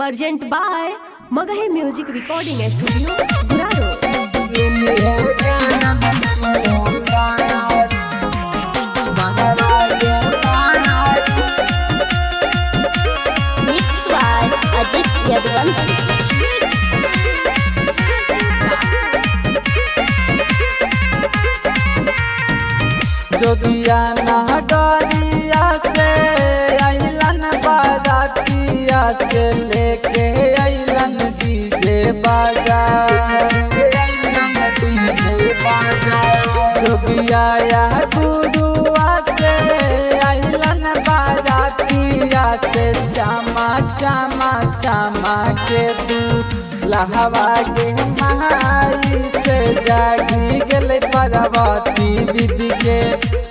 Present by Magahi Music Recording Studio, Guraro. Mix by Ajit Yadvansi. जोगिया नगरिया से अइलन बारातिया से लेके अइलन डीजे बाजा जोगिया या गुरुआ से अइलन बारातिया से चामा चामा चामा के दू लहवा के महाई से जागी गले पार्वती दीदी के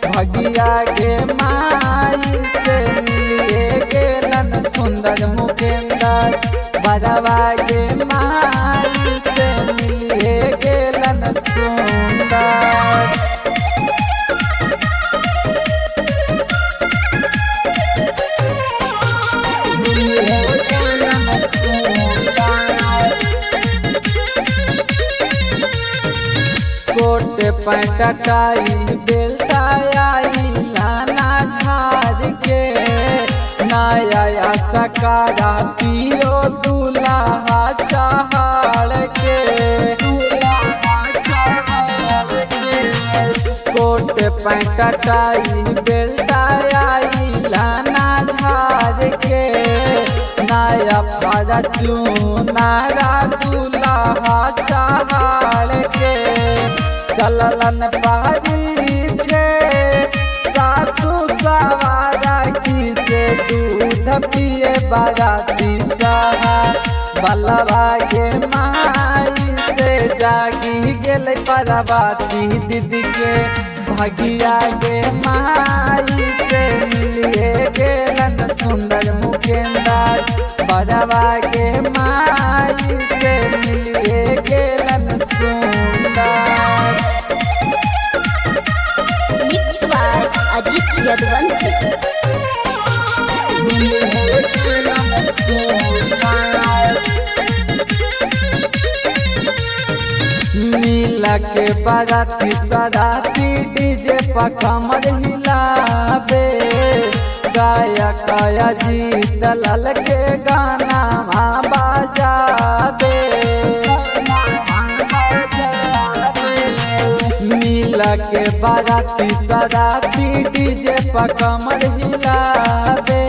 भगिया के माई से मिलिए गेलन सुंदर मुकेंदर बड़वा के माई से मिलिए गेलन सुंदर। कोट पैंट टाई बेल्टा आई लाना झाड़ के नया सकारा पियो दूल्हा चहाड़ के कोट पैंट टाई बेल्टा आई लाना झाड़ के नया फारा चूनारा दूल्हा चहाड़ के चललन पारी छे सासू सवारा की से दूध पिए बाराती सहा बलवा के माई से जागी गेल पार्वती दीदी के भगिया के माई से मिलिए गेलन सुंदर मुकेंदर बड़वा के माई से मिलिए गेलन सुंदर। Mix by Ajit Yadvansi. मिला के बाराती सराती डीजे पर कमर हिलाबे गाया काया जीत लाल के गाना बजाबे मिला के बाराती सराती डीजे पर कमर हिलाबे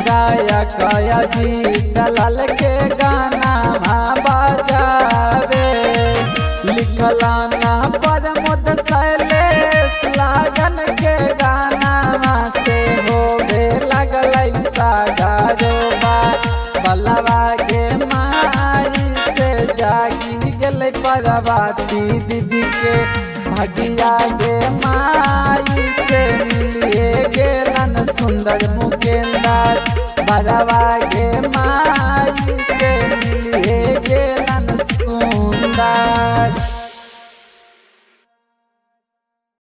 गाया काया जीत लाल के गाना बजाबे लिखला ना पर मुद शैलेश लागन के गाना से होवे लगल सागारोबा बलवा के माई से जागी गेल पार्वती दीदी के भगिया के माई से मिलिए गेलन सुंदर मुकेंदर बलवा के माई